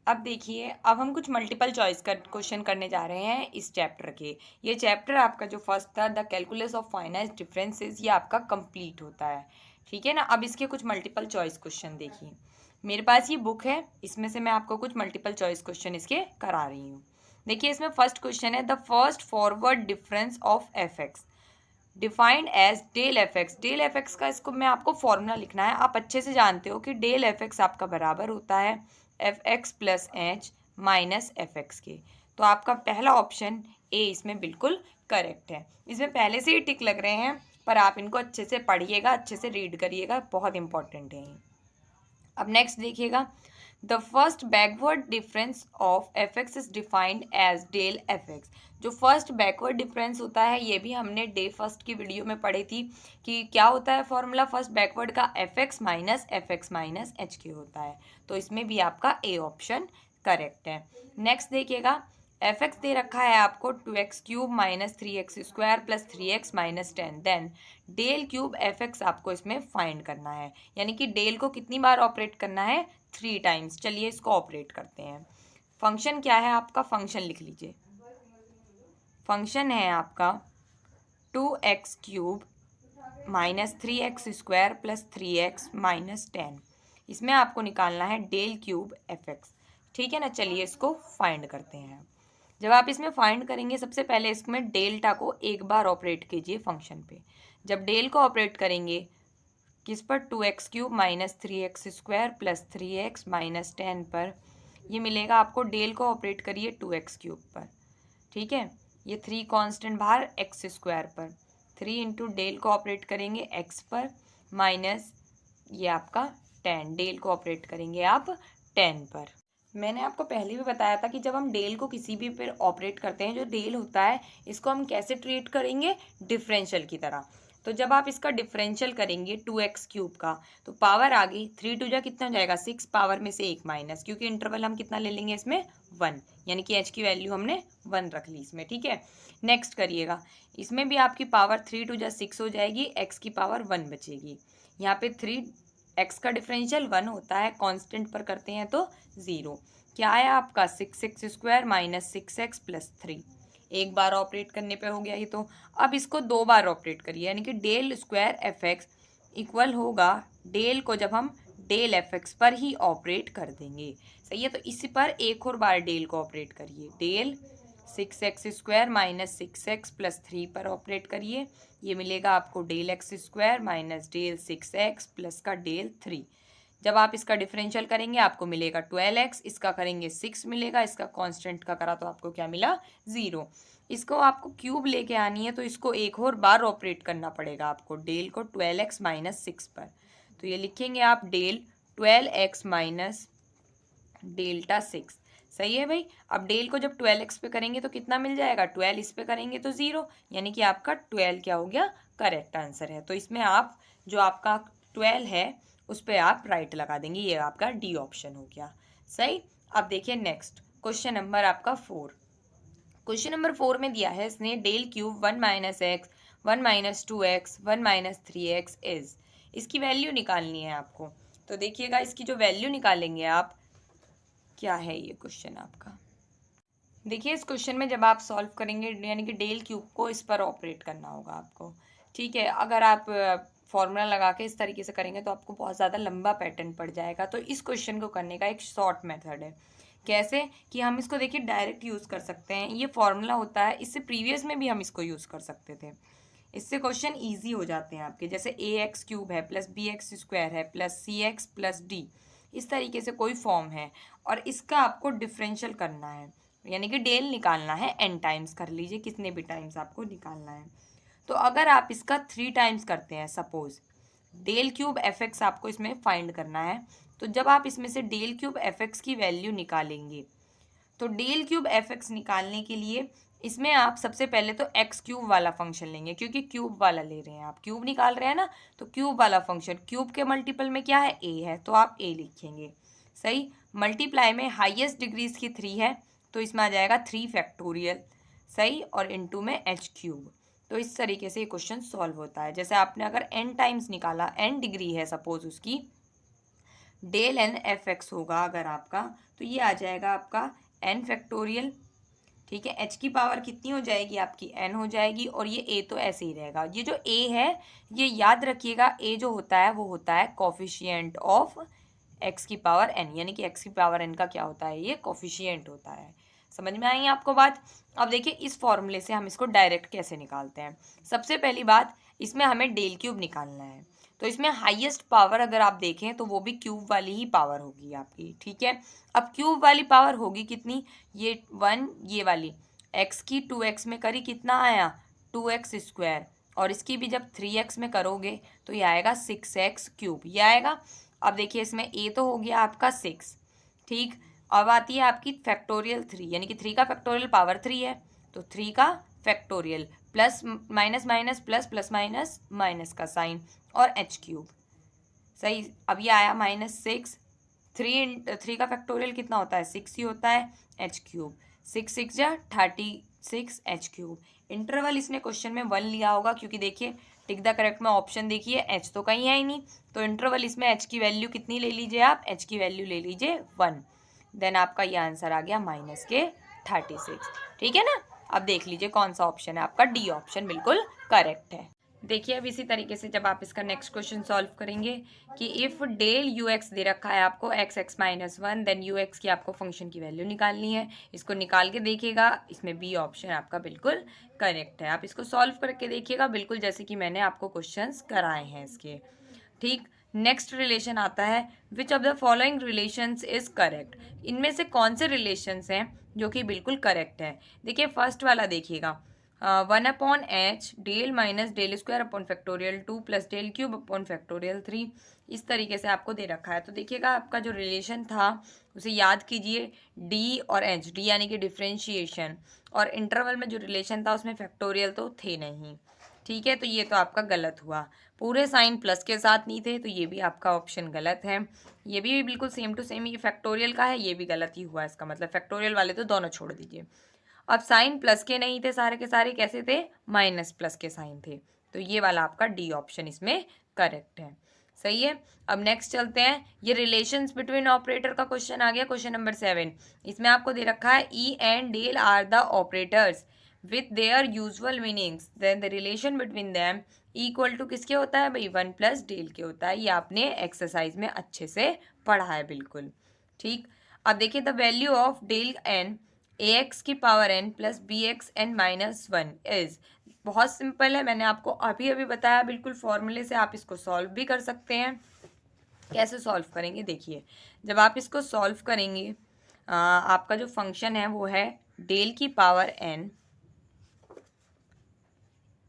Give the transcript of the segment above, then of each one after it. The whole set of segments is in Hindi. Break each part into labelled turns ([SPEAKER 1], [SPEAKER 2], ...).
[SPEAKER 1] अब देखिए, अब हम कुछ मल्टीपल चॉइस का क्वेश्चन करने जा रहे हैं इस चैप्टर के। ये चैप्टर आपका जो फर्स्ट था, the calculus of finite differences, ये आपका कंप्लीट होता है। ठीक है ना। अब इसके कुछ मल्टीपल चॉइस क्वेश्चन देखिए। मेरे पास ये बुक है, इसमें से मैं आपको कुछ मल्टीपल चॉइस क्वेश्चन इसके करा रही हूँ। देखिए, इसमें फर्स्ट क्वेश्चन है, the first forward difference of f x defined as del f x. Del f x का इसको मैं आपको फॉर्मूला लिखना है। आप अच्छे से जानते हो कि डेल एफ एक्स आपका बराबर होता है f x plus H minus F x के। तो आपका पहला ऑप्शन ए इसमें बिल्कुल करेक्ट है। इसमें पहले से ही टिक लग रहे हैं, पर आप इनको अच्छे से पढ़िएगा, अच्छे से रीड करिएगा, बहुत इंपॉर्टेंट है ये। अब नेक्स्ट देखिएगा, the first backward difference of f x is defined as del f x. जो फर्स्ट बैकवर्ड डिफरेंस होता है, ये भी हमने डे फर्स्ट की वीडियो में पढ़ी थी कि क्या होता है फॉर्मूला फर्स्ट बैकवर्ड का, एफ एक्स माइनस एच के होता है। तो इसमें भी आपका ए ऑप्शन करेक्ट है। नेक्स्ट देखिएगा, एफ एक्स दे रखा है आपको 2x³ minus 3x² plus 3x minus 10। Then del cube f x आपको इसमें फाइंड करना है, यानी कि डेल को कितनी बार ऑपरेट करना है, 3 टाइम्स। चलिए इसको ऑपरेट करते हैं। फंक्शन क्या है आपका, फंक्शन लिख लीजिए। फंक्शन है आपका 2x³ minus 3x² plus 3x minus 10। इसमें आपको निकालना है डेल क्यूब एफ एक्स। ठीक है ना। चलिए इसको फाइंड करते हैं। जब आप इसमें फाइंड करेंगे, सबसे पहले इसमें डेल्टा को एक बार ऑपरेट कीजिए फंक्शन पे। जब डेल को ऑपरेट करेंगे किस पर, 2x³ minus 3x² plus 3x minus 10 पर, ये मिलेगा आपको। डेल को ऑपरेट करिए 2x³ पर। ठीक है, ये 3 कांस्टेंट बाहर, x² पर 3 इंटू डेल को ऑपरेट करेंगे x पर माइनस ये आपका 10, डेल को ऑपरेट करेंगे आप 10 पर। मैंने आपको पहले भी बताया था कि जब हम डेल को किसी भी पर ऑपरेट करते हैं, जो डेल होता है इसको हम कैसे ट्रीट करेंगे, डिफरेंशियल की तरह। तो जब आप इसका डिफरेंशियल करेंगे 2x³ का, तो पावर आ गई 3 टू जा कितना हो जाएगा 6, पावर में से 1 माइनस, क्योंकि इंटरवल हम कितना ले लेंगे इसमें 1, यानी कि h की वैल्यू हमने 1 रख ली इसमें। ठीक है, नेक्स्ट करिएगा, इसमें भी आपकी पावर 3 टू जा 6 हो जाएगी, x की पावर 1 बचेगी। यहाँ पे 3 x का डिफरेंशियल 1 होता है, कांस्टेंट पर करते हैं तो 0। क्या आया आपका 6x² माइनस 6x प्लस 3। एक बार ऑपरेट करने पे हो गया ही। तो अब इसको 2 बार ऑपरेट करिए, यानी कि del square f x equal होगा डेल को जब हम डेल एफ एक्स पर ही ऑपरेट कर देंगे। सही है, तो इसी पर एक और बार डेल को ऑपरेट करिए। Del 6x² minus 6x plus 3 पर ऑपरेट करिए, ये मिलेगा आपको del x² minus del 6x plus का डेल 3। जब आप इसका डिफरेंशियल करेंगे आपको मिलेगा 12x, इसका करेंगे 6 मिलेगा, इसका कांस्टेंट का करा तो आपको क्या मिला 0। इसको आपको क्यूब लेके आनी है, तो इसको एक और बार ऑपरेट करना पड़ेगा आपको, डेल को 12x माइनस 6 पर। तो ये लिखेंगे आप डेल 12x माइनस डेल्टा 6। सही है भाई। अब डेल को जब 12x पे करेंगे तो कितना मिल जाएगा, 12 इस पे करेंगे तो 0, यानी कि आपका 12 क्या हो गया, करेक्ट आंसर है। तो इसमें आप जो आपका 12 है उस पर आप राइट लगा देंगे, ये आपका डी ऑप्शन हो गया। सही। अब देखिए नेक्स्ट क्वेश्चन नंबर आपका 4। क्वेश्चन नंबर 4 में दिया है इसने del cube 1 minus x 1 minus 2x 1 minus 3x is. इसकी वैल्यू निकालनी है आपको। तो देखिएगा, इसकी जो वैल्यू निकालेंगे आप, क्या है ये क्वेश्चन आपका। देखिए, इस क्वेश्चन में जब आप सॉल्व करेंगे, यानी कि डेल क्यूब को इस पर ऑपरेट करना होगा आपको। ठीक है, अगर आप फॉर्मूला लगा के इस तरीके से करेंगे तो आपको बहुत ज़्यादा लंबा पैटर्न पड़ जाएगा। तो इस क्वेश्चन को करने का एक शॉर्ट मेथड है। कैसे कि हम इसको देखिए डायरेक्ट यूज़ कर सकते हैं। ये फॉर्मूला होता है, इससे प्रीवियस में भी हम इसको यूज़ कर सकते थे। इससे क्वेश्चन ईजी हो जाते हैं आपके। जैसे ax³ है प्लस bx² है प्लस cx प्लस d, इस तरीके से कोई फॉर्म है और इसका आपको डिफरेंशियल करना है, यानी कि डेल निकालना है। n टाइम्स कर लीजिए, कितने भी टाइम्स आपको निकालना है। तो अगर आप इसका 3 टाइम्स करते हैं, suppose del cube f x आपको इसमें फाइंड करना है, तो जब आप इसमें से डेल क्यूब एफ एक्स की वैल्यू निकालेंगे, तो डेल क्यूब एफ एक्स निकालने के लिए इसमें आप सबसे पहले तो एक्स क्यूब वाला फंक्शन लेंगे, क्योंकि क्यूब वाला ले रहे हैं आप, क्यूब निकाल रहे हैं ना, तो क्यूब वाला फंक्शन, क्यूब के मल्टीपल में क्या है, ए है, तो आप ए लिखेंगे। सही। मल्टीप्लाई में हाईएस्ट डिग्रीज की 3 है, तो इसमें आ जाएगा 3 फैक्टोरियल। सही। और इनटू में एच क्यूब। तो इस तरीके से ये क्वेश्चन सॉल्व होता है। जैसे आपने अगर n टाइम्स निकाला, n डिग्री है सपोज उसकी, डेल एन एफ एक्स होगा अगर आपका, तो ये आ जाएगा आपका एन फैक्टोरियल। ठीक है, एच की पावर कितनी हो जाएगी आपकी, एन हो जाएगी, और ये ए तो ऐसे ही रहेगा। ये जो ए है ये याद रखिएगा, ए जो होता है वो होता है कॉफिशिएंट ऑफ एक्स की पावर एन, यानी कि एक्स की पावर एन का क्या होता है, ये कॉफिशिएंट होता है। समझ में आई आपको बात। अब देखिए इस फॉर्मूले से हम इसको डायरेक्ट कैसे निकालते हैं। सबसे पहली बात, इसमें हमें डेल क्यूब निकालना है, तो इसमें हाईएस्ट पावर अगर आप देखें तो वो भी क्यूब वाली ही पावर होगी आपकी। ठीक है, अब क्यूब वाली पावर होगी कितनी, ये 1, ये वाली एक्स की 2x में करी कितना आया 2x², और इसकी भी जब 3x में करोगे तो ये आएगा 6x³ ये आएगा। अब देखिए इसमें a तो हो गया आपका 6। ठीक, अब आती है आपकी फैक्टोरियल 3, यानी कि 3 का फैक्टोरियल पावर 3 है, तो 3 का factorial plus minus minus plus plus minus minus का साइन और h³। सही, अब ये आया -6। 3 का फैक्टोरियल कितना होता है 6 ही होता है, h³। 6 6 जा 36 h³। इंटरवल इसने क्वेश्चन में 1 लिया होगा, क्योंकि देखिए टिक द करेक्ट में ऑप्शन देखिए h तो कहीं है ही नहीं, तो इंटरवल इसमें h की वैल्यू कितनी ले लीजिए आप, h की वैल्यू ले लीजिए 1। देन आपका ये आंसर आ गया -36। ठीक है ना। अब देख लीजिए कौन सा ऑप्शन है आपका, डी ऑप्शन बिल्कुल करेक्ट है। देखिए अब इसी तरीके से जब आप इसका नेक्स्ट क्वेश्चन सॉल्व करेंगे कि इफ़ डेल यू एक्स दे रखा है आपको x(x-1), देन यू एक्स की आपको फंक्शन की वैल्यू निकालनी है। इसको निकाल के देखिएगा, इसमें बी ऑप्शन आपका बिल्कुल करेक्ट है। आप इसको सॉल्व करके देखिएगा बिल्कुल जैसे कि मैंने आपको क्वेश्चंस कराए हैं इसके। ठीक, नेक्स्ट रिलेशन आता है which of the following relations is correct. इनमें से कौन से रिलेशंस हैं जो कि बिल्कुल करेक्ट है। देखिए फर्स्ट वाला देखिएगा, 1/h del minus del square upon factorial 2 plus del cube upon factorial 3, इस तरीके से आपको दे रखा है। तो देखिएगा आपका जो रिलेशन था उसे याद कीजिए, डी और एच, डी यानी कि डिफ्रेंशिएशन, और इंटरवल में जो रिलेशन था उसमें फैक्टोरियल तो थे नहीं। ठीक है, तो ये तो आपका गलत हुआ। पूरे साइन प्लस के साथ नहीं थे, तो ये भी आपका ऑप्शन गलत है। ये भी बिल्कुल सेम टू सेम, ये फैक्टोरियल का है, ये भी गलत ही हुआ। इसका मतलब फैक्टोरियल वाले तो दोनों छोड़ दीजिए। अब साइन प्लस के नहीं थे सारे के सारे, कैसे थे, माइनस प्लस के साइन थे, तो ये वाला आपका डी ऑप्शन इसमें करेक्ट है। सही है। अब नेक्स्ट चलते हैं, ये रिलेशंस बिटवीन ऑपरेटर का क्वेश्चन आ गया, क्वेश्चन नंबर 7। इसमें आपको दे रखा है E and del are the operators with their usual meanings, then the relation between them equal to किसके होता है भाई, 1 प्लस डेल के होता है। ये आपने एक्सरसाइज में अच्छे से पढ़ा है बिल्कुल। ठीक, अब देखिए the value of del n ax की power n plus bxn-1 is, बहुत सिंपल है, मैंने आपको अभी अभी बताया बिल्कुल फॉर्मूले से आप इसको सॉल्व भी कर सकते हैं। कैसे सॉल्व करेंगे देखिए, जब आप इसको सॉल्व करेंगे आपका जो फंक्शन है वो है डेल की पावर n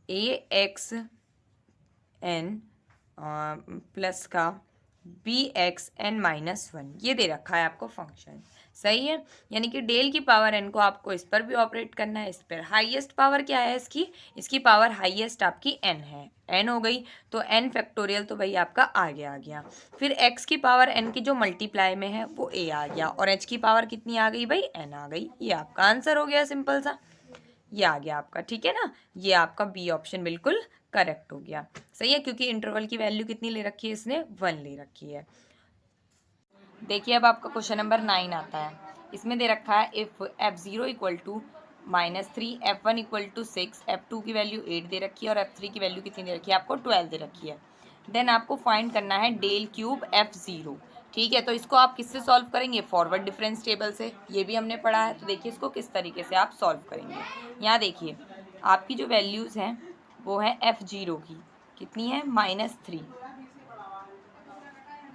[SPEAKER 1] ax(n) प्लस का bxn-1, ये दे रखा है आपको फंक्शन। सही है, यानी कि डेल की पावर n को आपको इस पर भी ऑपरेट करना है, इस पर। हाईएस्ट पावर क्या है इसकी पावर हाईएस्ट आपकी n है, n हो गई, तो n फैक्टोरियल तो भाई आपका आ गया। फिर x की पावर n की जो मल्टीप्लाई में है वो a आ गया, और h की पावर कितनी आ गई भाई, n आ गई। ये आपका आंसर हो गया, सिंपल सा, ये आ गया आपका। ठीक है ना, ये आपका बी ऑप्शन बिल्कुल करेक्ट हो गया। सही है, क्योंकि इंटरवल की वैल्यू कितनी ले रखी है इसने, 1 ले रखी है। देखिए अब आपका क्वेश्चन नंबर 9 आता है। इसमें दे रखा है if f0 equal to -3, f1 equal to 6, f2 की वैल्यू 8 दे रखी है, और f3 की वैल्यू कितनी दे रखी है आपको, 12 दे रखी है। देन आपको फाइंड करना है डेल क्यूब f0। ठीक है, तो इसको आप किससे सॉल्व करेंगे, फॉरवर्ड डिफरेंस टेबल से, ये भी हमने पढ़ा है। तो देखिए इसको किस तरीके से आप सॉल्व करेंगे। यहाँ देखिए आपकी जो वैल्यूज़ हैं वो है f0 की कितनी है, -3,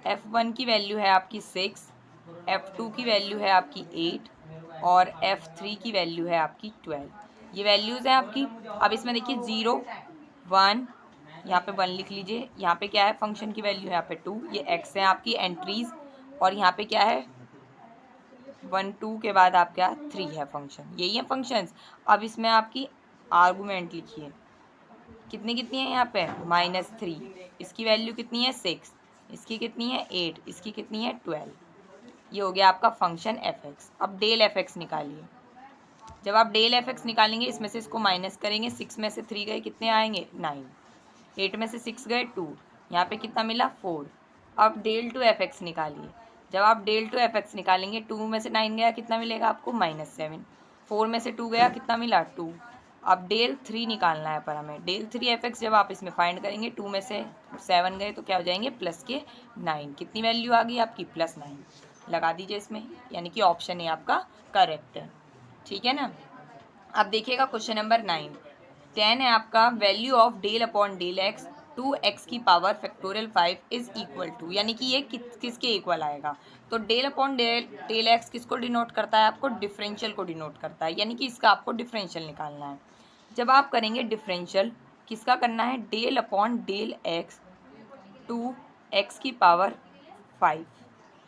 [SPEAKER 1] f1 की वैल्यू है आपकी 6, f2 की वैल्यू है आपकी 8, और f3 की वैल्यू है आपकी 12। ये वैल्यूज़ हैं आपकी। अब इसमें देखिए 0 1, यहाँ पे 1 लिख लीजिए, यहाँ पे क्या है फंक्शन की वैल्यू है यहाँ पे 2, ये x है आपकी एंट्रीज, और यहाँ पे क्या है 1 2 के बाद आप क्या 3 है फंक्शन, यही है फंक्शंस। अब इसमें आपकी आर्गूमेंट लिखिए, कितनी कितनी है यहाँ पे, -3, इसकी वैल्यू कितनी है 6, इसकी कितनी है 8, इसकी कितनी है 12। ये हो गया आपका फंक्शन f(x). अब डेल f(x) निकालिए। जब आप डेल f(x) निकालेंगे इसमें से इसको माइनस करेंगे, 6 में से 3 गए कितने आएंगे 9, 8 में से 6 गए 2, यहाँ पे कितना मिला 4, अब डेल टू एफ एक्स निकालिए। जब आप डेल टू एफ एक्स निकालेंगे, 2 में से 9 गया कितना मिलेगा आपको -7, 4 में से 2 गया कितना मिला 2। अब डेल 3 निकालना है पर हमें, डेल 3 एफ एक्स जब आप इसमें फाइंड करेंगे, 2 में से 7 गए तो क्या हो जाएंगे प्लस के 9, कितनी वैल्यू आ गई आपकी +9, लगा दीजिए इसमें, यानी कि ऑप्शन ए आपका करेक्ट है। ठीक है ना। अब देखिएगा क्वेश्चन नंबर 9, 10 है आपका, value of del upon del x 2x की power factorial 5 is equal to, यानी कि ये किसके इक्वल आएगा। तो डेल अपॉन डेल एक्स किसको डिनोट करता है, आपको डिफरेंशियल को डिनोट करता है, यानी कि इसका आपको डिफरेंशियल निकालना है। जब आप करेंगे डिफरेंशियल, किसका करना है, del upon del x 2x की पावर 5,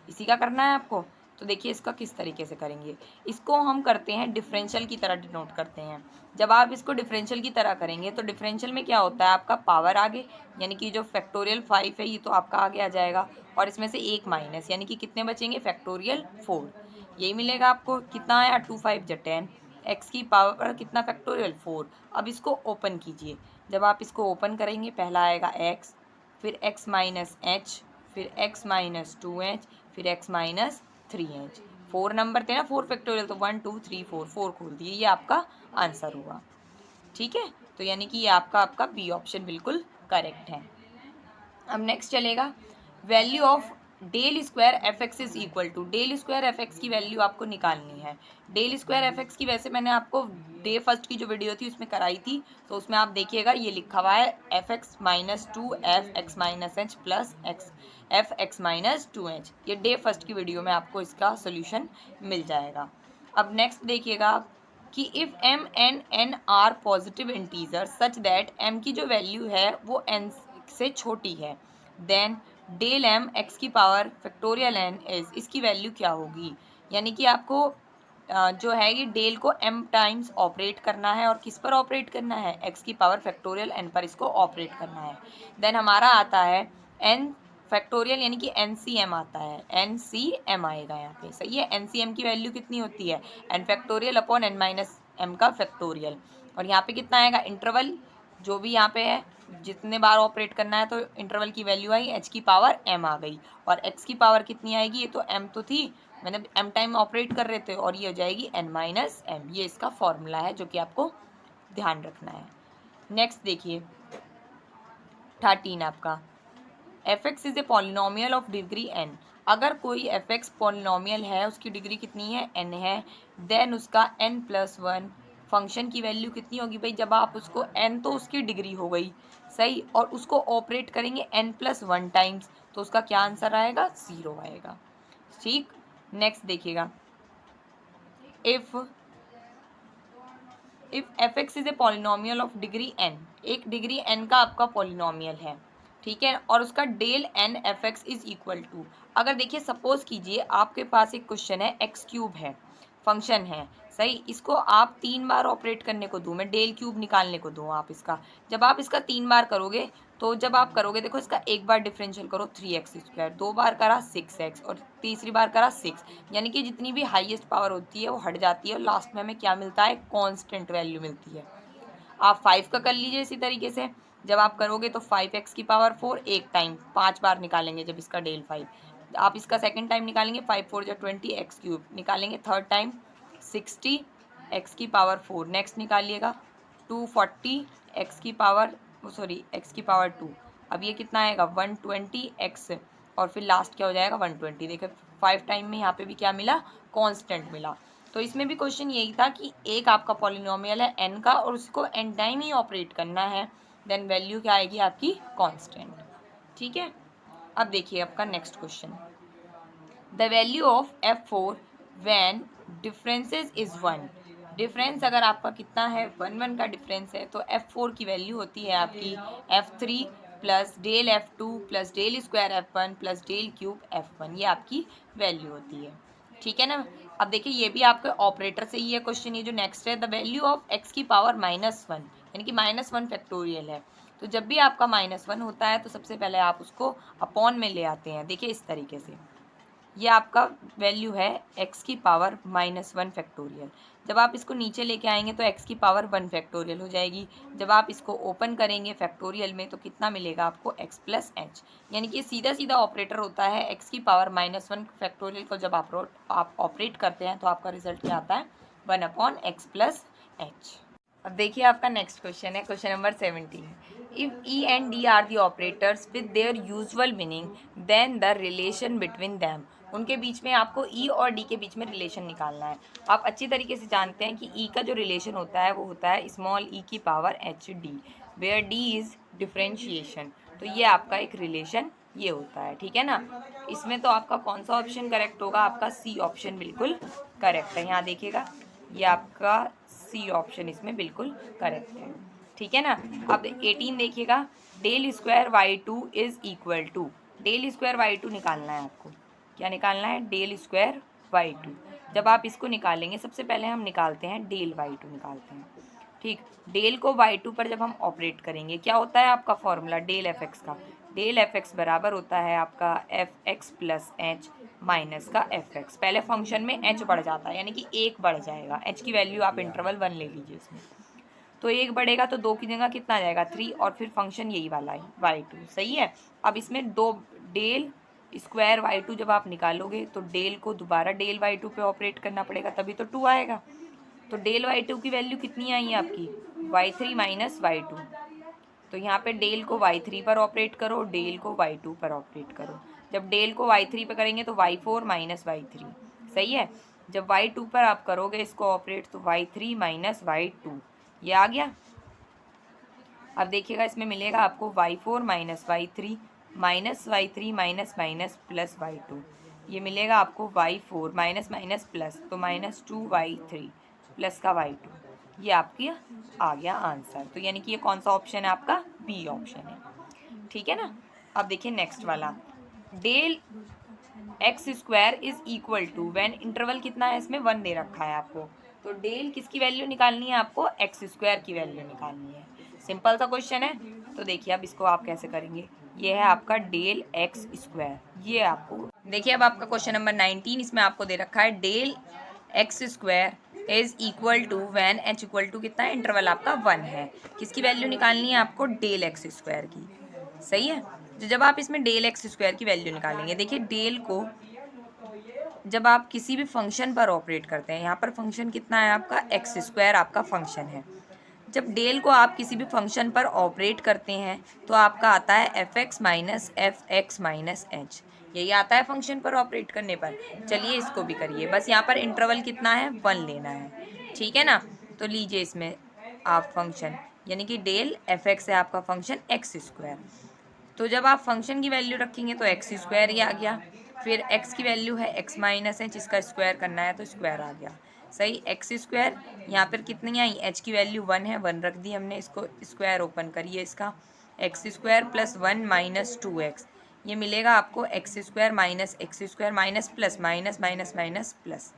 [SPEAKER 1] इसी का करना है आपको। तो देखिए इसका किस तरीके से करेंगे, इसको हम करते हैं डिफरेंशियल की तरह डिनोट करते हैं। जब आप इसको डिफरेंशियल की तरह करेंगे तो डिफरेंशियल में क्या होता है, आपका पावर आगे, यानी कि जो फैक्टोरियल 5 है ये तो आपका आगे आ जाएगा, और इसमें से एक माइनस, यानी कि कितने बचेंगे फैक्टोरियल 4, यही मिलेगा आपको। कितना आया 2 5 × 10, एक्स की पावर कितना फैक्टोरियल 4। अब इसको ओपन कीजिए, जब आप इसको ओपन करेंगे पहला आएगा एक्स, फिर x माइनस एच, फिर x माइनस 2h, फिर x माइनस 3h, 4 नंबर थे ना 4 फैक्टोरियल, तो 1 2 3 4 4 खोल दिए, ये आपका आंसर होगा। ठीक है, तो यानी कि ये आपका बी ऑप्शन बिल्कुल करेक्ट है। अब नेक्स्ट चलेगा, value of del square f x is equal to, del square f x की वैल्यू आपको निकालनी है। डेल स्क्वायर एफ एक्स की वैसे मैंने आपको डे फर्स्ट की जो वीडियो थी उसमें कराई थी, तो उसमें आप देखिएगा ये लिखा हुआ है f x minus 2 F x minus H plus x F x minus 2h, ये डे फर्स्ट की वीडियो में आपको इसका सोल्यूशन मिल जाएगा। अब नेक्स्ट देखिएगा कि if m and n are positive integer such that m की जो वैल्यू है वो n से छोटी है, देन डेल m x की पावर फैक्टोरियल n इज, इसकी वैल्यू क्या होगी। यानी कि आपको जो है ये डेल को m टाइम्स ऑपरेट करना है, और किस पर ऑपरेट करना है, x की पावर फैक्टोरियल n पर इसको ऑपरेट करना है। देन हमारा आता है n फैक्टोरियल, यानी कि NCM आता है, NCM आएगा यहाँ पे, सही है। NCM की वैल्यू कितनी होती है, n factorial upon n minus m का फैक्टोरियल, और यहाँ पे कितना आएगा इंटरवल, जो भी यहाँ पे है जितने बार ऑपरेट करना है, तो इंटरवल की वैल्यू आई h की पावर m आ गई, और x की पावर कितनी आएगी, ये तो m तो थी, मैंने m टाइम ऑपरेट कर रहे थे, और ये हो जाएगी n माइनस m, ये इसका फॉर्मूला है जो कि आपको ध्यान रखना है। नेक्स्ट देखिए 13 आपका, f x is a polynomial of degree n, अगर कोई एफ एक्स पॉलिनोमियल है उसकी डिग्री कितनी है n है, देन उसका n+1 फंक्शन की वैल्यू कितनी होगी भाई, जब आप उसको n तो उसकी डिग्री हो गई सही, और उसको ऑपरेट करेंगे n+1 टाइम्स, तो उसका क्या आंसर आएगा 0 आएगा। ठीक, नेक्स्ट देखिएगा, if f x is a polynomial of degree n, एक डिग्री n का आपका पॉलिनोमियल है, ठीक है, और उसका del n f x is equal to, अगर देखिए सपोज कीजिए आपके पास एक क्वेश्चन है x³ है, फंक्शन है सही, इसको आप 3 बार ऑपरेट करने को दूँ, मैं डेल क्यूब निकालने को दूँ आप इसका, जब आप इसका 3 बार करोगे, तो जब आप करोगे देखो इसका एक बार डिफरेंशियल करो 3x², 2 बार करा 6x, और तीसरी बार करा 6, यानी कि जितनी भी हाईएस्ट पावर होती है वो हट जाती है, और लास्ट में हमें क्या मिलता है, कांस्टेंट वैल्यू मिलती है। आप 5 का कर लीजिए इसी तरीके से, जब आप करोगे तो 5x की पावर 4 एक टाइम 5 बार निकालेंगे, जब इसका डेल 5, आप इसका सेकंड टाइम निकालेंगे 5 4 × 20 x³ निकालेंगे, थर्ड टाइम 60 x की पावर 4, नेक्स्ट निकालिएगा 240 x की पावर x की पावर 2, अब ये कितना आएगा 120 x, और फिर लास्ट क्या हो जाएगा 120, देखिए 5 टाइम में यहाँ पे भी क्या मिला, कांस्टेंट मिला। तो इसमें भी क्वेश्चन यही था कि एक आपका पॉलिनोमियल है n का, और उसको n टाइम ही ऑपरेट करना है, देन वैल्यू क्या आएगी आपकी कांस्टेंट। ठीक है, अब देखिए आपका next question, the value of f4 when differences is 1, difference अगर आपका कितना है 1 का डिफरेंस है, तो f4 की वैल्यू होती है आपकी f3 plus del f2 plus del square f1 plus del cube f1, ये आपकी वैल्यू होती है। ठीक है ना। अब देखिए ये भी आपके ऑपरेटर से ही है क्वेश्चन, ये जो नेक्स्ट है, द वैल्यू ऑफ x की पावर -1, यानी कि -1 फैक्टोरियल है, तो जब भी आपका -1 होता है तो सबसे पहले आप उसको अपॉन में ले आते हैं, देखिए इस तरीके से, ये आपका वैल्यू है x की पावर -1 फैक्टोरियल। जब आप इसको नीचे लेके आएंगे तो x की पावर 1 फैक्टोरियल हो जाएगी। जब आप इसको ओपन करेंगे फैक्टोरियल में तो कितना मिलेगा आपको x प्लस एच, यानी कि सीधा सीधा ऑपरेटर होता है। x की पावर -1 फैक्टोरियल को जब आप ऑपरेट करते हैं तो आपका रिजल्ट क्या आता है, 1/x प्लस एच। अब देखिए आपका नेक्स्ट क्वेश्चन है, question number 17। If E and D are the operators with their usual meaning then the relation between them. उनके बीच में आपको ई और डी के बीच में रिलेशन निकालना है। आप अच्छी तरीके से जानते हैं कि ई का जो रिलेशन होता है वो होता है स्मॉल ई की power h D, where D is differentiation. तो ये आपका एक रिलेशन ये होता है, ठीक है ना। इसमें तो आपका कौन सा ऑप्शन करेक्ट होगा, आपका सी ऑप्शन बिल्कुल करेक्ट है। यहाँ देखिएगा ये आपका सी ऑप्शन इसमें बिल्कुल करेक्ट है, ठीक है ना। अब 18 देखिएगा, del square y two is equal to, del square y two निकालना है आपको। क्या निकालना है, डेल स्क्वायर वाई टू। जब आप इसको निकालेंगे सबसे पहले हम निकालते हैं डेल वाई टू निकालते हैं, ठीक। डेल को वाई टू पर जब हम ऑपरेट करेंगे क्या होता है आपका फॉर्मूला डेल एफ एक्स का, डेल एफ एक्स बराबर होता है आपका f x plus H minus का एफ एक्स। पहले फंक्शन में एच बढ़ जाता है, यानी कि एक बढ़ जाएगा। एच की वैल्यू आप इंटरवल 1 ले लीजिए इसमें, तो एक बढ़ेगा तो 2 की जगह कितना आ जाएगा 3, और फिर फंक्शन यही वाला है वाई टू, सही है। अब इसमें दो डेल स्क्वायर वाई टू जब आप निकालोगे तो डेल को दोबारा डेल वाई टू पे ऑपरेट करना पड़ेगा, तभी तो 2 आएगा। तो डेल वाई टू की वैल्यू कितनी आई है आपकी, y3 माइनस वाई टू। तो यहाँ पे डेल को y3 पर ऑपरेट करो, डेल को y2 पर ऑपरेट करो। जब डेल को y3 पे करेंगे तो y4 माइनस y3, सही है। जब y2 पर आप करोगे इसको ऑपरेट तो y3 माइनस y2, ये आ गया। अब देखिएगा इसमें मिलेगा आपको y4 minus y3 minus y3 minus minus plus y2, ये मिलेगा आपको y4 माइनस माइनस प्लस तो -2y3 प्लस का y2, ये आपकी आ गया आंसर। तो यानी कि ये कौन सा ऑप्शन है आपका, बी ऑप्शन है, ठीक है ना। अब देखिए नेक्स्ट वाला, del x square is equal to when interval कितना है इसमें 1 दे रखा है आपको, तो डेल किसकी वैल्यू निकालनी है आपको, एक्स स्क्वायर की वैल्यू निकालनी है। सिंपल सा क्वेश्चन है। तो देखिए अब इसको आप कैसे करेंगे, ये है आपका डेल एक्स स्क्वायर, ये आपको देखिए। अब आपका क्वेश्चन नंबर 19, इसमें आपको दे रखा है del x square is equal to when h equal to कितना है, इंटरवल आपका 1 है। किसकी वैल्यू निकालनी है आपको, डेल एक्स स्क्वायर की, सही है। तो जब आप इसमें डेल एक्स स्क्वायर की वैल्यू निकालेंगे, देखिए डेल को जब आप किसी भी फंक्शन पर ऑपरेट करते हैं, यहाँ पर फंक्शन कितना है आपका, एक्स स्क्वायर आपका फंक्शन है। जब डेल को आप किसी भी फंक्शन पर ऑपरेट करते हैं तो आपका आता है f x minus F x minus H, यही आता है फंक्शन पर ऑपरेट करने पर। चलिए इसको भी करिए, बस यहाँ पर इंटरवल कितना है 1 लेना है, ठीक है ना। तो लीजिए इसमें आप फंक्शन, यानी कि डेल एफ एक्स है आपका फंक्शन एक्स स्क्वायर। तो जब आप फंक्शन की वैल्यू रखेंगे तो एक्स स्क्वायर ही आ गया। फिर एक्स की वैल्यू है एक्स माइनस एच, इसका स्क्वायर करना है तो स्क्वायर आ गया, सही। एक्स स्क्वायर यहाँ पर कितनी आई, एच की वैल्यू 1 है, 1 रख दी हमने, इसको स्क्वायर ओपन करिए इसका, x square plus 1 minus 2x, ये मिलेगा आपको x square minus x square minus plus minus minus minus plus,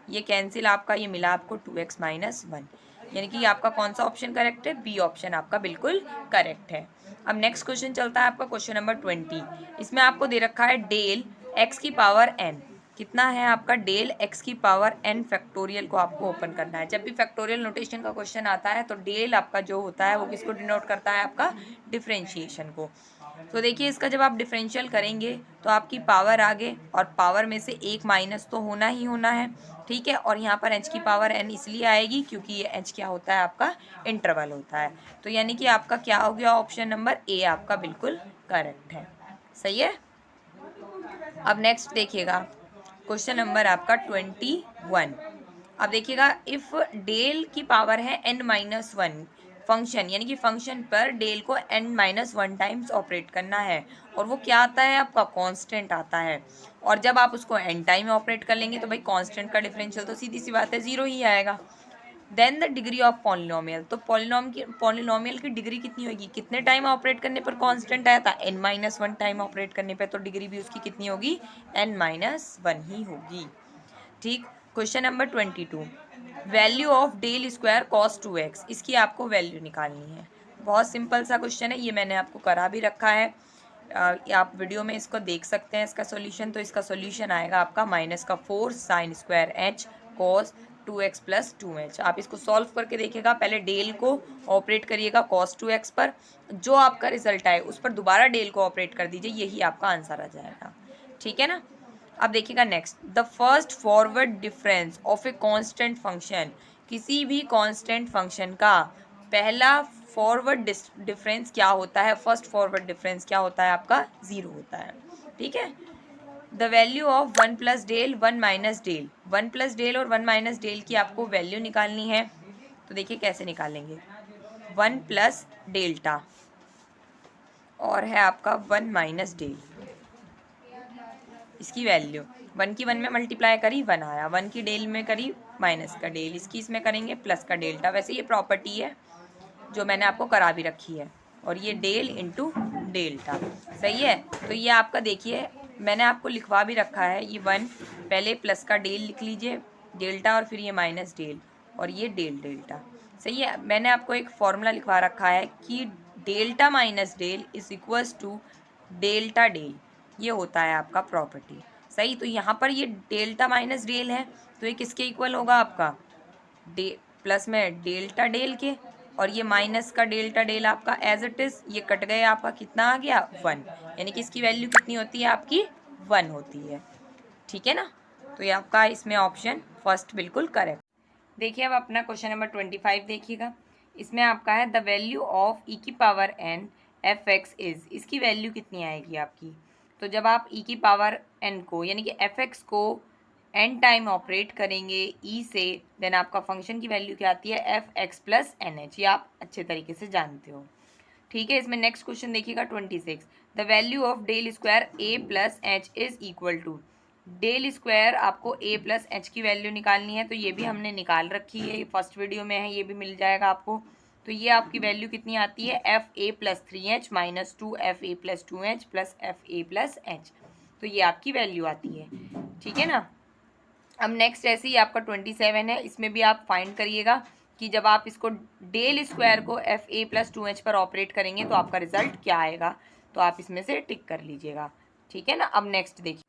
[SPEAKER 1] ये कैंसिल आपका, ये मिला आपको 2x माइनस 1, यानी कि आपका कौन सा ऑप्शन करेक्ट है, बी ऑप्शन आपका बिल्कुल करेक्ट है। अब नेक्स्ट क्वेश्चन चलता है आपका क्वेश्चन नंबर 20। इसमें आपको दे रखा है डेल एक्स की पावर n, कितना है आपका, डेल एक्स की पावर n फैक्टोरियल को आपको ओपन करना है। जब भी फैक्टोरियल नोटेशन का क्वेश्चन आता है तो डेल आपका जो होता है वो किसको डिनोट करता है, आपका डिफरेंशिएशन को। तो देखिए इसका जब आप डिफरेंशियल करेंगे तो आपकी पावर आगे, और पावर में से एक माइनस तो होना ही होना है, ठीक है। और यहाँ पर h की पावर n इसलिए आएगी क्योंकि ये h क्या होता है आपका, इंटरवल होता है। तो यानी कि आपका क्या हो गया, ऑप्शन नंबर ए आपका बिल्कुल करेक्ट है, सही है। अब नेक्स्ट देखिएगा क्वेश्चन नंबर आपका 21। अब देखिएगा इफ़ डेल की पावर है n-1 फंक्शन, यानी कि फंक्शन पर डेल को n-1 टाइम्स ऑपरेट करना है, और वो क्या आता है आपका, कांस्टेंट आता है। और जब आप उसको n टाइम ऑपरेट कर लेंगे तो भाई कांस्टेंट का डिफरेंशियल तो सीधी सी बात है 0 ही आएगा। Then the degree of polynomial, तो पॉलिनोमियल की डिग्री कितनी होगी, कितने टाइम ऑपरेट करने पर कांस्टेंट आया था, n-1 टाइम ऑपरेट करने पर, तो डिग्री भी उसकी कितनी होगी, n-1 ही होगी, ठीक। Question number 22, value of del square cos 2x, इसकी आपको वैल्यू निकालनी है। बहुत सिंपल सा क्वेश्चन है, ये मैंने आपको करा भी रखा है। आप वीडियो में इसको देख सकते हैं इसका सॉल्यूशन। तो इसका सॉल्यूशन आएगा आपका -4 sin square h cos 2x plus 2h। आप इसको सॉल्व करके देखिएगा, पहले डेल को ऑपरेट करिएगा cos 2x पर, जो आपका रिजल्ट आए उस पर दोबारा डेल को ऑपरेट कर दीजिए, यही आपका आंसर आ जाएगा। ठीक है ना। अब देखिएगा next, the first forward difference of a constant function. किसी भी कांस्टेंट फंक्शन का पहला फॉरवर्ड डिफरेंस क्या होता है? फर्स्ट फॉरवर्ड डिफरेंस क्या होता है आपका? 0 होता है। ठीक है। The value of 1 plus del 1 minus del, 1 plus del और 1 माइनस डेल की आपको वैल्यू निकालनी है। तो देखिए कैसे निकालेंगे। 1 प्लस डेल्टा और है आपका 1 माइनस डेल, इसकी वैल्यू 1 की 1 में मल्टीप्लाई करी 1 आया, 1 की डेल में करी माइनस का डेल, इसकी इसमें करेंगे प्लस का डेल्टा। वैसे ये प्रॉपर्टी है जो मैंने आपको करा भी रखी है, और ये डेल इंटू डेल्टा। सही है। तो ये आपका देखिए मैंने आपको लिखवा भी रखा है, ये 1 पहले प्लस का डेल लिख लीजिए डेल्टा, और फिर ये माइनस डेल और ये डेल डेल्टा। सही है। मैंने आपको एक फॉर्मूला लिखवा रखा है कि delta minus del is equals to delta del, ये होता है आपका प्रॉपर्टी। सही। तो यहाँ पर ये डेल्टा माइनस डेल है, तो ये किसके इक्वल होगा आपका? प्लस में डेल्टा डेल के, और ये माइनस का डेल्टा डेल आपका एज इट इज, ये कट गए, आपका कितना आ गया? 1। यानी कि इसकी वैल्यू कितनी होती है आपकी? 1 होती है। ठीक है ना। तो ये आपका इसमें ऑप्शन फर्स्ट बिल्कुल करेक्ट। देखिए अब अपना क्वेश्चन नंबर 25 देखिएगा। इसमें आपका है द वैल्यू ऑफ ई की power n f x is, इसकी वैल्यू कितनी आएगी आपकी? तो जब आप ई की पावर एन को यानी कि एफ एक्स को एन टाइम ऑपरेट करेंगे ई से, देन आपका फंक्शन की वैल्यू क्या आती है? F x plus n h. ये आप अच्छे तरीके से जानते हो। ठीक है। इसमें नेक्स्ट क्वेश्चन देखिएगा 26, the value of del square a plus h is equal to. Del square आपको ए प्लस एच की वैल्यू निकालनी है, तो ये भी हमने निकाल रखी है, फर्स्ट वीडियो में है, ये भी मिल जाएगा आपको। तो ये आपकी वैल्यू कितनी आती है? F A plus 3h minus 2 F A plus 2h plus F A plus H. तो ये आपकी वैल्यू आती है। ठीक है ना। अब नेक्स्ट ऐसे ही आपका 27 है, इसमें भी आप फाइंड करिएगा कि जब आप इसको डेल स्क्वायर को एफ ए प्लस 2h पर ऑपरेट करेंगे तो आपका रिजल्ट क्या आएगा। तो आप इसमें से टिक कर लीजिएगा। ठीक है ना। अब नेक्स्ट देखिए,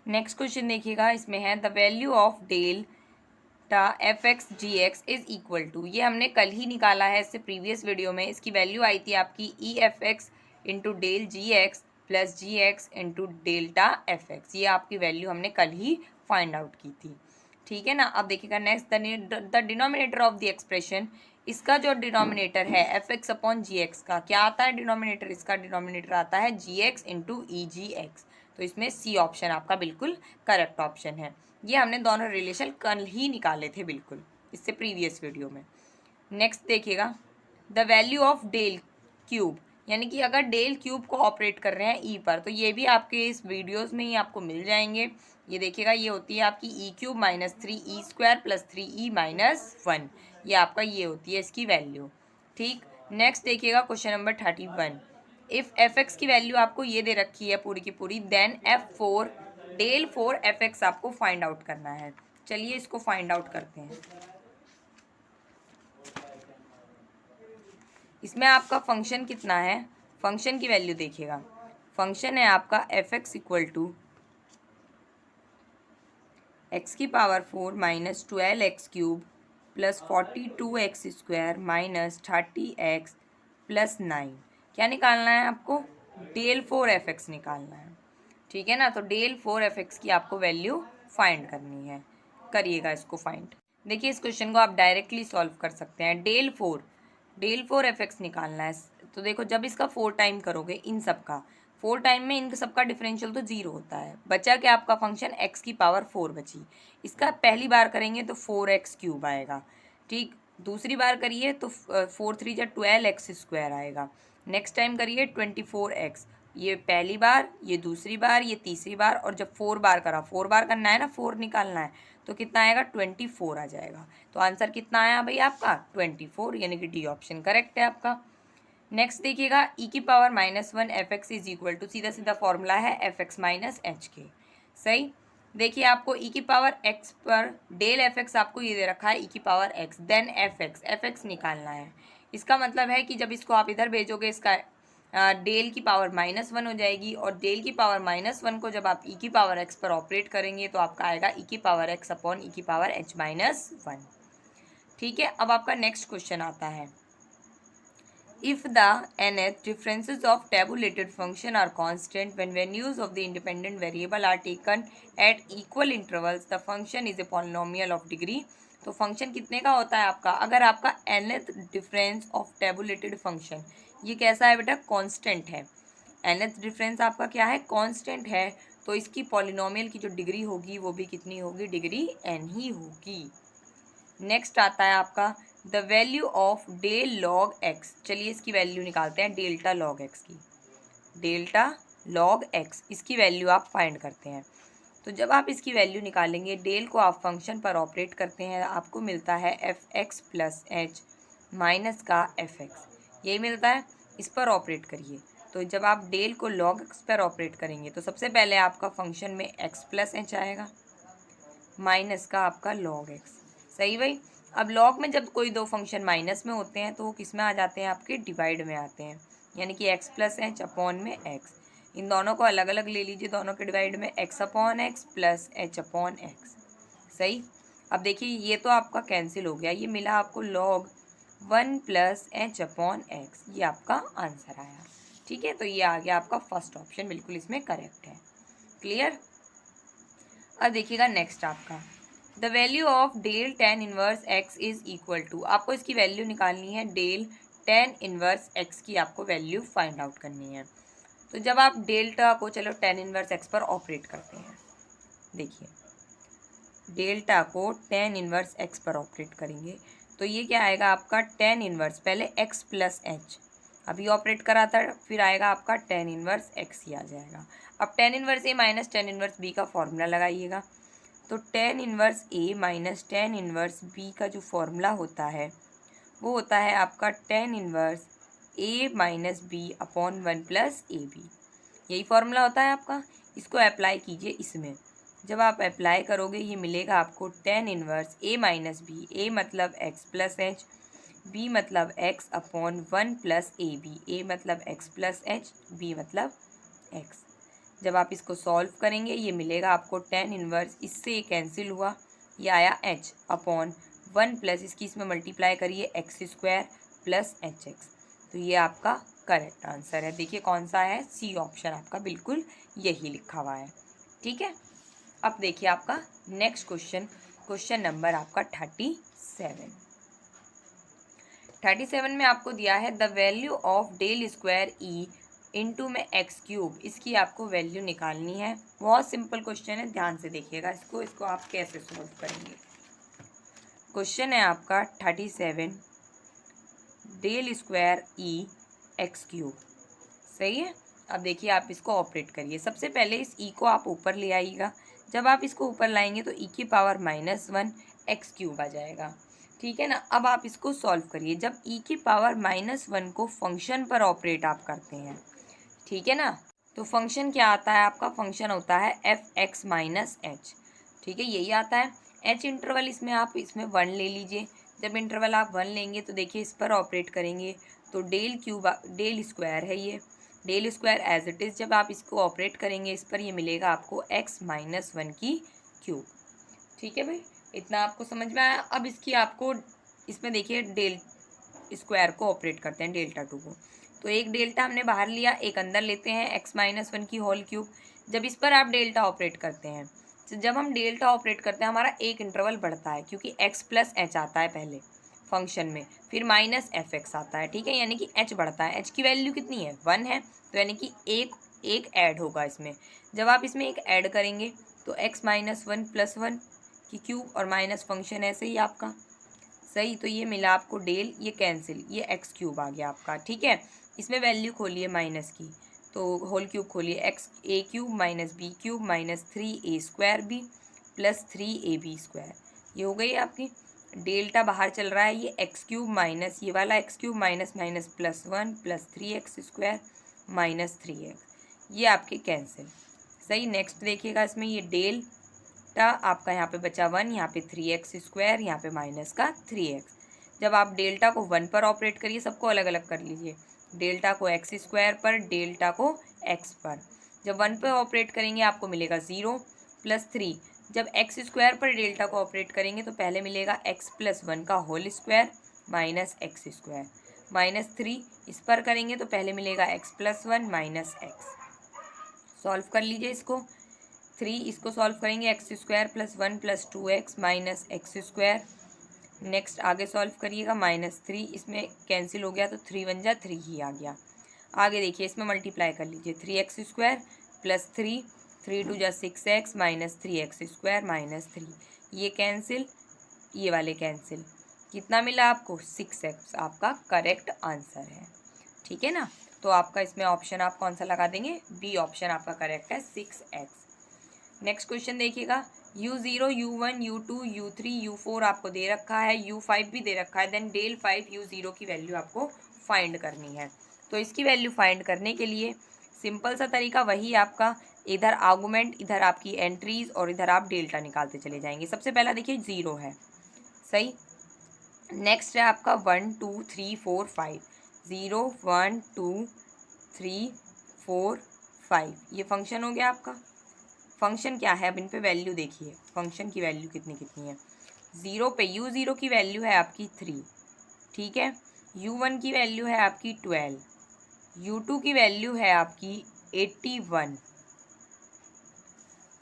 [SPEAKER 1] नेक्स्ट क्वेश्चन देखिएगा। इसमें है the value of delta f x g x is equal to, ये हमने कल ही निकाला है इससे प्रीवियस वीडियो में। इसकी वैल्यू आई थी आपकी e f x into del g x plus g x into delta f x. ये आपकी वैल्यू हमने कल ही फाइंड आउट की थी। ठीक है ना। अब देखिएगा next, the denominator of the expression, इसका जो डिनोमिनेटर है एफ एक्स अपॉन जी एक्स का क्या आता है डिनोमिनेटर? इसका डिनोमिनेटर आता है जी एक्स इंटू ई जी एक्स। तो इसमें सी ऑप्शन आपका बिल्कुल करेक्ट ऑप्शन है। ये हमने दोनों रिलेशन कल ही निकाले थे बिल्कुल इससे प्रीवियस वीडियो में। नेक्स्ट देखिएगा, the value of del cube, यानी कि अगर डेल क्यूब को ऑपरेट कर रहे हैं ई पर, तो ये भी आपके इस वीडियोस में ही आपको मिल जाएंगे। ये देखिएगा, ये होती है आपकी ई cube minus 3e square plus 3e minus 1, ये आपका ये होती है इसकी वैल्यू। ठीक। नेक्स्ट देखिएगा question number 31, if f x की वैल्यू आपको ये दे रखी है पूरी की पूरी, then F4 del 4 f x आपको फाइंड आउट करना है। चलिए इसको फाइंड आउट करते हैं। इसमें आपका फंक्शन कितना है? फंक्शन की वैल्यू देखिएगा, फंक्शन है आपका f x equal to x की power 4 minus 12x cube plus 42x square minus 30x plus 9। क्या निकालना है आपको? डेल 4 एफ एक्स निकालना है। ठीक है ना। तो डेल 4 एफ एक्स की आपको वैल्यू फाइंड करनी है। करिएगा इसको फाइंड। देखिए इस क्वेश्चन को आप डायरेक्टली सॉल्व कर सकते हैं। डेल 4 एफ एक्स निकालना है। तो देखो जब इसका 4 टाइम करोगे इन सब का, 4 टाइम में इन सबका डिफरेंशियल तो 0 होता है। बचा क्या आपका फंक्शन? x की पावर 4 बची। इसका पहली बार करेंगे तो 4x क्यूब आएगा। ठीक। दूसरी बार करिए तो 4 3 जा 12x स्क्वायर आएगा। नेक्स्ट टाइम करिए 24x, ये पहली बार, ये दूसरी बार, ये तीसरी बार, और जब 4 बार करा, 4 बार करना है ना, 4 निकालना है, तो कितना आएगा? 24 आ जाएगा। तो आंसर कितना आया भाई आपका? 24, यानी कि डी ऑप्शन करेक्ट है आपका। नेक्स्ट देखिएगा, ई की power -1 f x is equal to, सीधा सीधा फॉर्मूला है एफ एक्स माइनस एच के। सही। देखिए आपको ई की पावर एक्स पर डेल एफ एक्स आपको ये दे रखा है ई की power x, then f x निकालना है। इसका मतलब है कि जब इसको आप इधर भेजोगे, इसका डेल की पावर -1 हो जाएगी, और डेल की पावर -1 को जब आप ई की पावर एक्स पर ऑपरेट करेंगे तो आपका आएगा ई की पावर एक्स अपॉन ई की पावर h-1। ठीक है, अब आपका नेक्स्ट क्वेश्चन आता है, if the nth differences of tabulated function are constant when values of the independent variable are taken at equal intervals, the function is a polynomial of degree। तो फंक्शन कितने का होता है आपका, अगर आपका nth difference of tabulated function ये कैसा है बेटा, कांस्टेंट है। nth डिफरेंस आपका क्या है, कांस्टेंट है, तो इसकी पॉलिनोमियल की जो डिग्री होगी वो भी कितनी होगी, डिग्री n ही होगी। नेक्स्ट आता है आपका the value of del log x. चलिए इसकी वैल्यू निकालते हैं, डेल्टा लॉग एक्स की, डेल्टा लॉग एक्स इसकी वैल्यू आप फाइंड करते हैं। तो जब आप इसकी वैल्यू निकालेंगे, डेल को आप फंक्शन पर ऑपरेट करते हैं, आपको मिलता है f x plus H minus का एफ एक्स, यही मिलता है। इस पर ऑपरेट करिए, तो जब आप डेल को लॉग एक्स पर ऑपरेट करेंगे तो सबसे पहले आपका फंक्शन में एक्स प्लस एच आएगा माइनस का आपका लॉग एक्स। सही भाई। अब लॉग में जब कोई दो फंक्शन माइनस में होते हैं तो वो किस में आ जाते हैं, आपके डिवाइड में आते हैं, यानी कि एक्स प्लस एच अपॉन में एक्स। इन दोनों को अलग अलग ले लीजिए, दोनों के डिवाइड में x upon x plus H upon x. सही। अब देखिए ये तो आपका कैंसिल हो गया, ये मिला आपको log 1 plus H upon x, ये आपका आंसर आया। ठीक है, तो ये आ गया आपका फर्स्ट ऑप्शन, बिल्कुल इसमें करेक्ट है। क्लियर। अब देखिएगा नेक्स्ट आपका the value of del tan inverse x is equal to, आपको इसकी वैल्यू निकालनी है, डेल tan इनवर्स एक्स की आपको वैल्यू फाइंड आउट करनी है। तो जब आप डेल्टा को चलो tan इनवर्स एक्स पर ऑपरेट करते हैं, देखिए डेल्टा को tan इनवर्स एक्स पर ऑपरेट करेंगे तो ये क्या आएगा आपका tan इनवर्स, पहले x प्लस एच अभी ऑपरेट करा था, फिर आएगा आपका tan इनवर्स x ही आ जाएगा। अब tan inverse a minus tan inverse b का फॉर्मूला लगाइएगा, तो tan inverse a minus tan inverse b का जो फॉर्मूला होता है वो होता है आपका tan inverse a minus b upon 1 plus a b, यही फॉर्मूला होता है आपका। इसको अप्लाई कीजिए इसमें, जब आप अप्लाई करोगे ये मिलेगा आपको tan inverse a minus b, a मतलब x प्लस एच, b मतलब x upon 1 plus a b, a मतलब x प्लस एच, b मतलब x। जब आप इसको सॉल्व करेंगे ये मिलेगा आपको tan इनवर्स, इससे ये कैंसिल हुआ, ये आया h अपॉन 1 प्लस इसकी इसमें मल्टीप्लाई करिए x square plus H x, तो ये आपका करेक्ट आंसर है। देखिए कौन सा है, सी ऑप्शन आपका बिल्कुल यही लिखा हुआ है। ठीक है, अब देखिए आपका नेक्स्ट क्वेश्चन, क्वेश्चन नंबर आपका 37 में आपको दिया है the value of del square e into में एक्स क्यूब, इसकी आपको वैल्यू निकालनी है। बहुत सिंपल क्वेश्चन है, ध्यान से देखिएगा इसको आप कैसे सॉल्व करेंगे। क्वेश्चन है आपका 37 डेल स्क्वायर ई एक्स क्यूब, सही है। अब देखिए आप इसको ऑपरेट करिए, सबसे पहले इस ई को आप ऊपर ले आइएगा, जब आप इसको ऊपर लाएंगे तो ई की पावर -1 एक्स क्यूब आ जाएगा। ठीक है ना। अब आप इसको सॉल्व करिए, जब ई की पावर -1 को फंक्शन पर ऑपरेट आप करते हैं, ठीक है ना, तो फंक्शन क्या आता है आपका, फंक्शन होता है एफ एक्स माइनस एच। ठीक है, यही आता है। एच इंटरवल इसमें आप इसमें 1 ले लीजिए, जब इंटरवल आप 1 लेंगे तो देखिए इस पर ऑपरेट करेंगे तो डेल क्यूब, डेल स्क्वायर है ये, del square as it is, जब आप इसको ऑपरेट करेंगे इस पर, ये मिलेगा आपको x माइनस 1 की क्यूब। ठीक है भाई, इतना आपको समझ में आया। अब इसकी आपको इसमें देखिए डेल स्क्वायर को ऑपरेट करते हैं, डेल्टा 2 को, तो एक डेल्टा हमने बाहर लिया, एक अंदर लेते हैं x माइनस 1 की होल क्यूब। जब इस पर आप डेल्टा ऑपरेट करते हैं, तो जब हम डेल्टा ऑपरेट करते हैं हमारा एक इंटरवल बढ़ता है, क्योंकि x प्लस एच आता है पहले फंक्शन में, फिर माइनस एफ एक्स आता है। ठीक है, यानी कि h बढ़ता है, h की वैल्यू कितनी है 1 है, तो यानी कि एक ऐड होगा इसमें। जब आप इसमें एक ऐड करेंगे तो x माइनस 1 प्लस 1 की क्यूब और माइनस फंक्शन ऐसे ही आपका, सही। तो ये मिला आपको डेल, ये कैंसिल, ये एक्स क्यूब आ गया आपका। ठीक है, इसमें वैल्यू खोलिए माइनस की, तो होल क्यूब खोलिए, x a cube minus b cube minus 3a square b plus 3ab square, ये हो गई आपकी। डेल्टा बाहर चल रहा है, ये एक्स क्यूब माइनस ये वाला x cube minus minus plus 1 plus 3x square minus 3x, ये आपके कैंसिल, सही। नेक्स्ट देखिएगा इसमें ये डेल्टा आपका यहाँ पे बचा 1, यहाँ पे 3x स्क्वायर, यहाँ पे माइनस का 3x। जब आप डेल्टा को 1 पर ऑपरेट करिए, सबको अलग अलग कर लीजिए, डेल्टा को एक्स स्क्वायर पर, डेल्टा को एक्स पर। जब 1 पे ऑपरेट करेंगे आपको मिलेगा 0 प्लस 3। जब एक्स स्क्वायर पर डेल्टा को ऑपरेट करेंगे तो पहले मिलेगा एक्स प्लस 1 का whole square minus x square, minus 3 इस पर करेंगे तो पहले मिलेगा x plus 1 minus x. Solve कर लीजिए इसको। 3 इसको सॉल्व करेंगे, x square plus 1 plus 2x minus x square. Next आगे सॉल्व करिएगा, माइनस 3 इसमें कैंसिल हो गया तो 3 वन जा 3 ही आ गया। आगे देखिए इसमें मल्टीप्लाई कर लीजिए, 3x स्क्वायर प्लस 3, 3 टू जा 6x minus 3x square minus 3, ये कैंसिल, ये वाले कैंसिल, कितना मिला आपको 6x आपका करेक्ट आंसर है। ठीक है ना, तो आपका इसमें ऑप्शन आप कौन सा लगा देंगे, बी ऑप्शन आपका करेक्ट है 6x। नेक्स्ट क्वेश्चन देखिएगा, u0, u1, u2, u3, u4 आपको दे रखा है, u5 भी दे रखा है, देन डेल 5 u0 की वैल्यू आपको फाइंड करनी है। तो इसकी वैल्यू फाइंड करने के लिए सिंपल सा तरीका वही आपका, इधर आर्गुमेंट, इधर आपकी एंट्रीज और इधर आप डेल्टा निकालते चले जाएंगे। सबसे पहला देखिए 0 है, सही। नेक्स्ट है आपका 1 2 3 4 5, 0 1 2 3 4 5, ये फंक्शन हो गया आपका। फंक्शन क्या है, अब इन पे वैल्यू देखिए, फंक्शन की वैल्यू कितनी कितनी है। 0 पे u0 की वैल्यू है आपकी 3, ठीक है। u1 की वैल्यू है आपकी 12, u2 की वैल्यू है आपकी 81,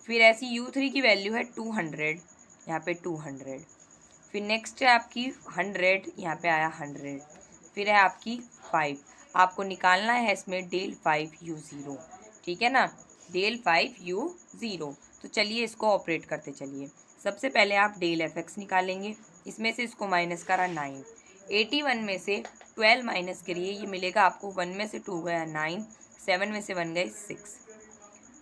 [SPEAKER 1] फिर ऐसी u3 की वैल्यू है 200, यहाँ पे 200, फिर नेक्स्ट है आपकी 100, यहाँ पे आया 100, फिर है आपकी 5। आपको निकालना है इसमें डेल 5u0, ठीक है ना, डेल 5u0। तो चलिए इसको ऑपरेट करते चलिए। सबसे पहले आप डेल fx निकालेंगे, इसमें से इसको माइनस करा 9, 81 में से 12 माइनस करिए, ये मिलेगा आपको 1 में से 2 गया 9, 7 में से 1 गए 6,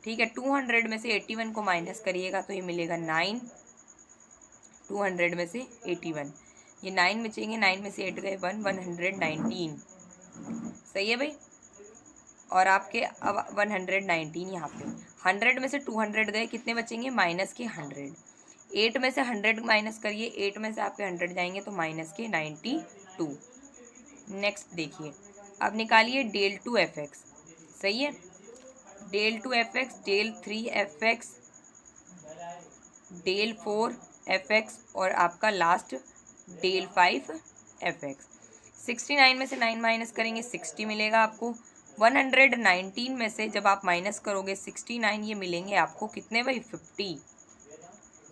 [SPEAKER 1] ठीक है। 200 में से 81 को माइनस करिएगा तो ये मिलेगा 9, 200 में से 81, ये 9 बचेंगे, 9 में से 8 गए 1, 119, सही है भाई। और आपके अब 119 यहाँ पे 100 में से 200 गए, कितने बचेंगे, माइनस के 100, 8 में से 100 माइनस करिए, 8 में से आपके 100 जाएंगे तो माइनस के 92। नेक्स्ट देखिए, अब निकालिए डेल 2 fx, सही है, del 2 fx, del 3 fx, del 4 fx और आपका लास्ट डेल 5 fx। 69 में से 9 माइनस करेंगे 60 मिलेगा आपको। 119 में से जब आप माइनस करोगे 69, ये मिलेंगे आपको कितने भाई, 50,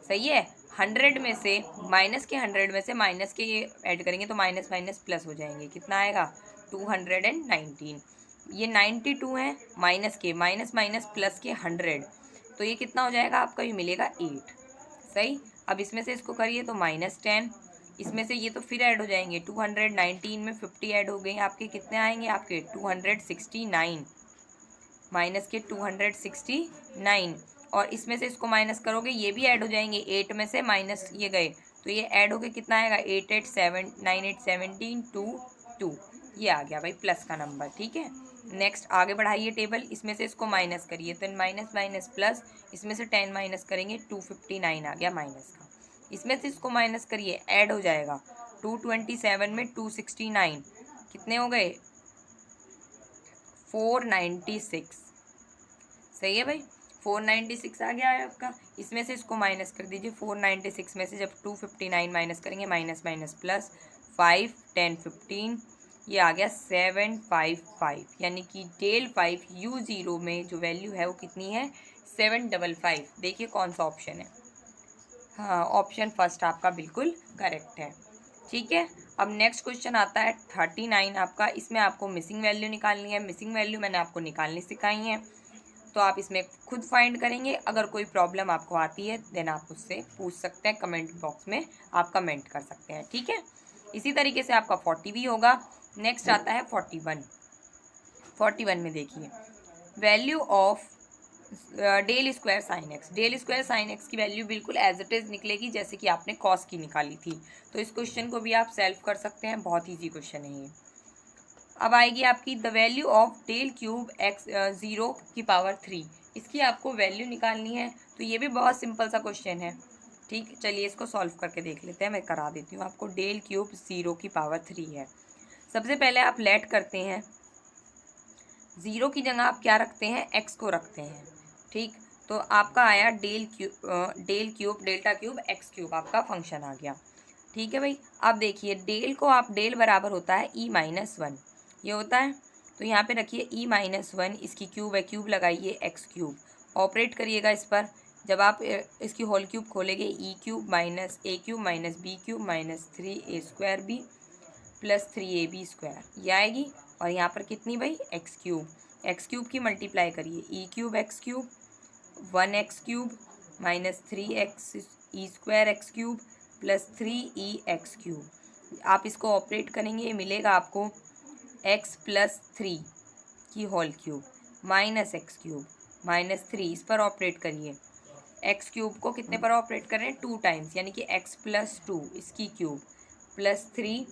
[SPEAKER 1] सही है। 100 में से माइनस के 100 में से माइनस के ये ऐड करेंगे तो माइनस माइनस प्लस हो जाएंगे, कितना आएगा 219, ये 92 है, माइनस के माइनस माइनस प्लस के 100, तो ये कितना हो जाएगा आपका, ये मिलेगा 8, सही। अब इसमें से इसको करिए तो -10, इसमें से ये तो फिर ऐड हो जाएंगे, 219 में 50 ऐड हो गए, आपके कितने आएंगे, आपके 269, माइनस के 269, और इसमें से इसको माइनस करोगे ये भी ऐड हो जाएंगे, 8 में से माइनस ये गए तो ये ऐड हो गए, कितना आएगा 8 8 7 9 8 17 2 2, ये आ गया भाई प्लस का नंबर, ठीक है। नेक्स्ट आगे बढ़ाइए टेबल, इसमें से इसको माइनस करिए तो माइनस माइनस प्लस, इसमें से 10 माइनस करेंगे 259 आ गया माइनस का, इसमें से इसको माइनस करिए ऐड हो जाएगा 227 में 269, कितने हो गए 496, सही है भाई, 496 आ गया है आपका। इसमें से इसको माइनस कर दीजिए, 496 में से जब 259 माइनस करेंगे, माइनस माइनस प्लस 5 10 15, ये आ गया 755, यानी कि डेल 5u0 में जो वैल्यू है वो कितनी है 755। देखिए कौन सा ऑप्शन है, हाँ ऑप्शन फर्स्ट आपका बिल्कुल करेक्ट है, ठीक है। अब नेक्स्ट क्वेश्चन आता है 39 आपका, इसमें आपको मिसिंग वैल्यू निकालनी है। मिसिंग वैल्यू मैंने आपको निकालनी सिखाई है, तो आप इसमें खुद फाइंड करेंगे। अगर कोई प्रॉब्लम आपको आती है देन आप उससे पूछ सकते हैं, कमेंट बॉक्स में आप कमेंट कर सकते हैं, ठीक है। इसी तरीके से आपका 40 भी होगा। नेक्स्ट आता है 41। 41 में देखिए value of del square sine x, del square sine x की वैल्यू बिल्कुल एज इट इज़ निकलेगी जैसे कि आपने कॉस की निकाली थी। तो इस क्वेश्चन को भी आप सेल्व कर सकते हैं, बहुत ईजी क्वेश्चन है ये। अब आएगी आपकी the value of del cube x 0 की पावर 3, इसकी आपको वैल्यू निकालनी है। तो ये भी बहुत सिंपल सा क्वेश्चन है, ठीक। चलिए इसको सॉल्व करके देख लेते हैं, मैं करा देती हूँ आपको। डेल क्यूब 0 की पावर 3 है। सबसे पहले आप लेट करते हैं ज़ीरो की जगह आप क्या रखते हैं, एक्स को रखते हैं। ठीक, तो आपका आया del cube delta cube x cube, आपका फंक्शन आ गया। ठीक है भाई, अब देखिए डेल को आप, डेल बराबर होता है ई माइनस वन, ये होता है, तो यहाँ पे रखिए ई माइनस वन, इसकी क्यूब है, क्यूब लगाइए एक्स क्यूब, ऑपरेट करिएगा इस पर। जब आप इसकी होल क्यूब खोलेंगे, e cube minus a cube minus b cube minus 3a² b plus 3ab square, ये आएगी। और यहाँ पर कितनी भाई, एक्स क्यूब की मल्टीप्लाई करिए, e cube x cube 1x cube minus 3x e square x cube plus 3e x cube. आप इसको ऑपरेट करेंगे, मिलेगा आपको x प्लस 3 की whole cube minus x cube minus 3, इस पर ऑपरेट करिए। एक्स क्यूब को कितने पर ऑपरेट कर रहे हैं, 2 टाइम्स, यानी कि x प्लस 2 इसकी क्यूब प्लस 3,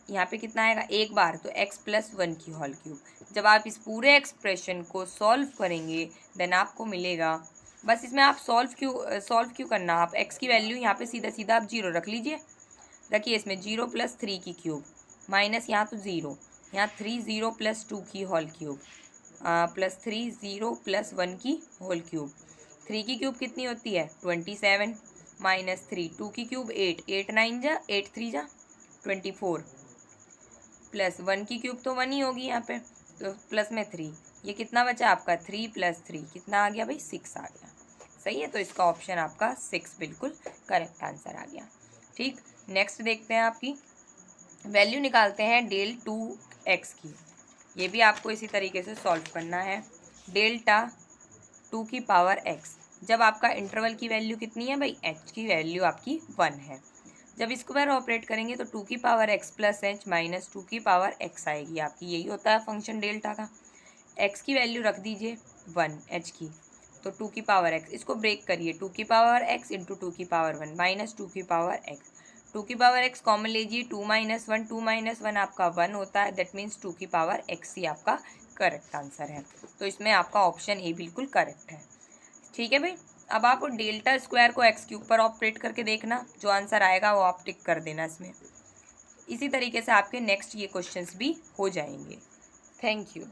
[SPEAKER 1] यहाँ पे कितना आएगा एक बार, तो x प्लस 1 की होल क्यूब। जब आप इस पूरे एक्सप्रेशन को सॉल्व करेंगे देन आपको मिलेगा, बस इसमें आप सॉल्व क्यों करना, आप x की वैल्यू यहाँ पे सीधा सीधा आप 0 रख लीजिए, रखिए इसमें 0 प्लस 3 की क्यूब माइनस यहाँ तो 0, यहाँ 3 0 प्लस 2 की होल क्यूब प्लस 3 0 प्लस 1 की होल क्यूब। 3 की क्यूब कितनी होती है 27 माइनस 3, 2 की क्यूब 8, 8 9 जा 8 3 जा 24 प्लस 1 की क्यूब तो 1 ही होगी यहाँ पे, तो प्लस में 3, ये कितना बचा आपका 3 प्लस 3 कितना आ गया भाई 6 आ गया। सही है, तो इसका ऑप्शन आपका 6 बिल्कुल करेक्ट आंसर आ गया। ठीक, नेक्स्ट देखते हैं, आपकी वैल्यू निकालते हैं डेल 2x की, ये भी आपको इसी तरीके से सॉल्व करना है। डेल्टा 2 की पावर x, जब आपका इंटरवल की वैल्यू कितनी है भाई, h की वैल्यू आपकी 1 है, जब इसको बार ऑपरेट करेंगे तो 2 की power x plus H minus 2 की पावर x आएगी आपकी, यही होता है फंक्शन डेल्टा का। x की वैल्यू रख दीजिए 1 h की, तो 2 की पावर x, इसको ब्रेक करिए, 2 की पावर x इंटू 2 की पावर 1 माइनस 2 की पावर x, 2 की पावर x कॉमन लीजिए, 2 माइनस 1, 2 माइनस 1 आपका 1 होता है, दैट मीन्स 2 की पावर x ही आपका करेक्ट आंसर है। तो इसमें आपका ऑप्शन ए बिल्कुल करेक्ट है। ठीक है भाई, अब आप डेल्टा स्क्वायर को एक्स क्यूब पर ऑपरेट करके देखना, जो आंसर आएगा वो आप टिक कर देना इसमें। इसी तरीके से आपके नेक्स्ट ये क्वेश्चंस भी हो जाएंगे। Thank you.